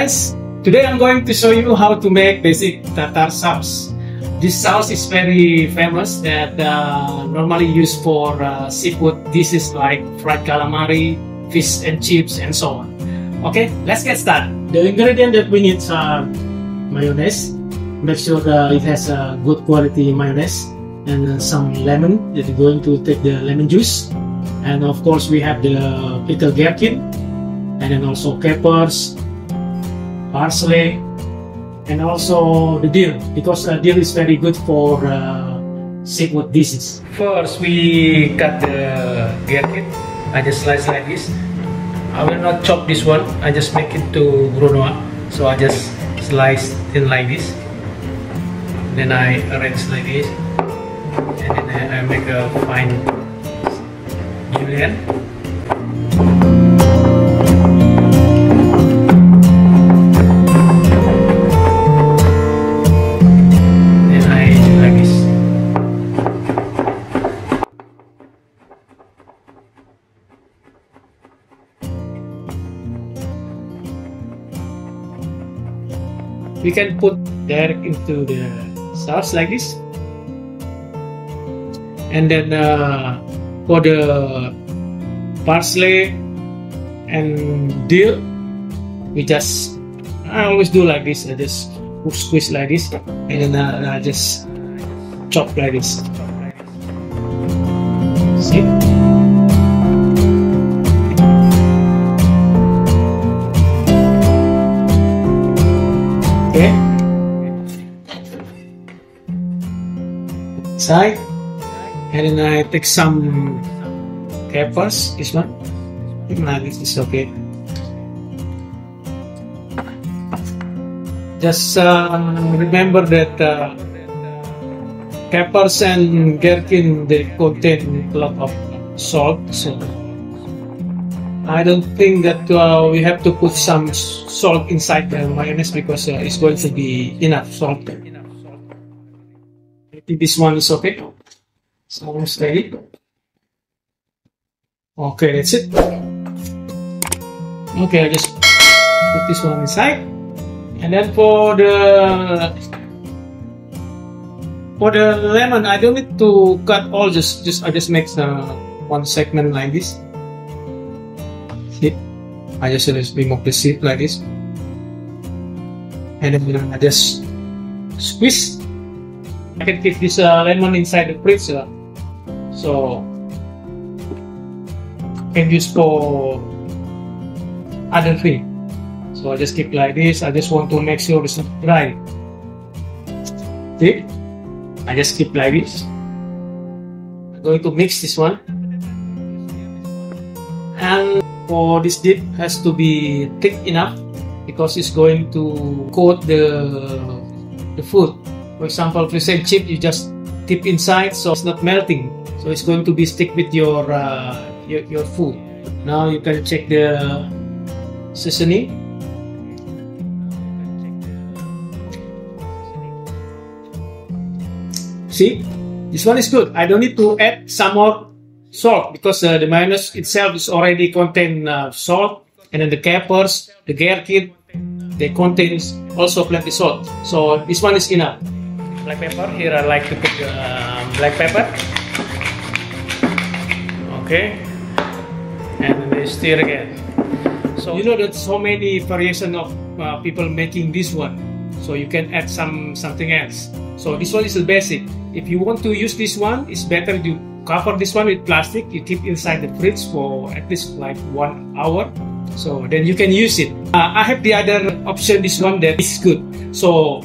guys, today I'm going to show you how to make basic tartar sauce. This sauce is very famous that normally used for seafood dishes like fried calamari, fish and chips and so on. Okay, let's get started. The ingredient that we need are mayonnaise. Make sure that it has a good quality mayonnaise, and some lemon that you're going to take the lemon juice, and of course we have the pickled gherkin, and then also peppers, parsley, and also the dill, because dill is very good for seafood dishes. First we cut the gherkin. I just slice like this. I will not chop this one, I just make it to brunoise. So I just slice thin like this, then I arrange like this, and then I make a fine julienne. Then I do like this. We can put direct into the sauce like this, and then for the parsley and dill, I always do like this. I just squeeze like this, and then I just chop like this. See? Okay. Side, and then I take some peppers. This one, this is okay. Just remember that peppers and gherkin, they contain a lot of salt, so I don't think that we have to put some salt inside the mayonnaise, because it's going to be enough salt. I think this one is okay. It's almost ready. Okay, that's it. Okay, I just put this one inside. And then for the lemon, I don't need to cut all. I just make one segment like this. See, I just remove the seed like this, and then I just squeeze. I can keep this lemon inside the fridge, so I can use for other thing. So I just keep like this. I just want to make sure it's not dry. See? I just keep like this. I'm going to mix this one. And for this dip has to be thick enough, because it's going to coat the food. For example, fish and chip, you just dip inside, so it's not melting. So it's going to be stick with your food. Now you can check the seasoning. See, this one is good. I don't need to add some more salt, because the mayonnaise itself is already contain salt, and then the peppers, the gherkin, they contain also plenty salt. So this one is enough. Black pepper, here I like to put black pepper. Okay, and then they stir again. So you know that so many variation of people making this one, so you can add something else. So this one is the basic. If you want to use this one, it's better you cover this one with plastic. You keep inside the fridge for at least like 1 hour, so then you can use it. I have the other option, this one that is good. So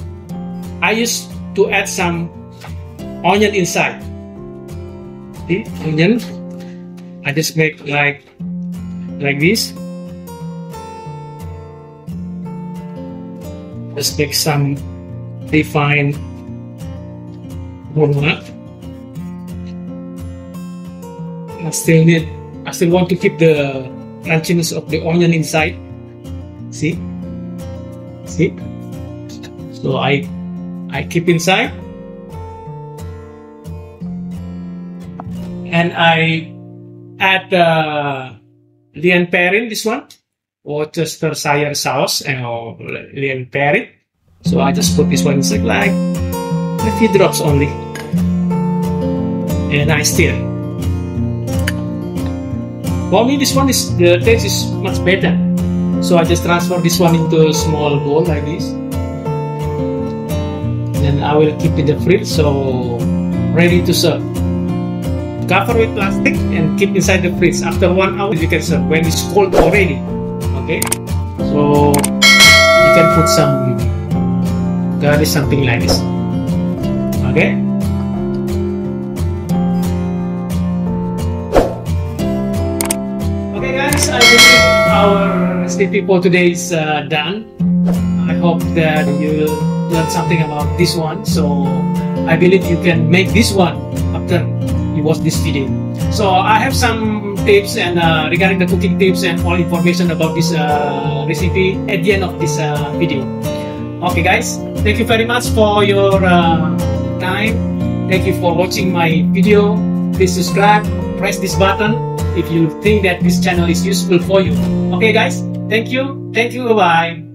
I used to add some onion inside. See, onion. I just make like this. Just make some refined walnut. I still want to keep the crunchiness of the onion inside. See? See? So I keep inside, and I add Lian Perrin, this one, Worcestershire sauce and little pair. So I just put this one inside like a few drops only, and I stir. For me, this one is the taste is much better. So I just transfer this one into a small bowl like this. Then I will keep in the fridge, so ready to serve. Cover with plastic and keep inside the fridge. After 1 hour, you can serve when it's cold already. Okay, so you can put some garnish, something like this. Okay. Okay, guys, I believe our recipe for today is done. I hope that you will learn something about this one. So I believe you can make this one after you watch this video. So I have some tips and regarding the cooking tips and all information about this recipe at the end of this video. Okay, guys, thank you very much for your time. Thank you for watching my video. Please subscribe, press this button if you think that this channel is useful for you. Okay, guys, thank you, bye.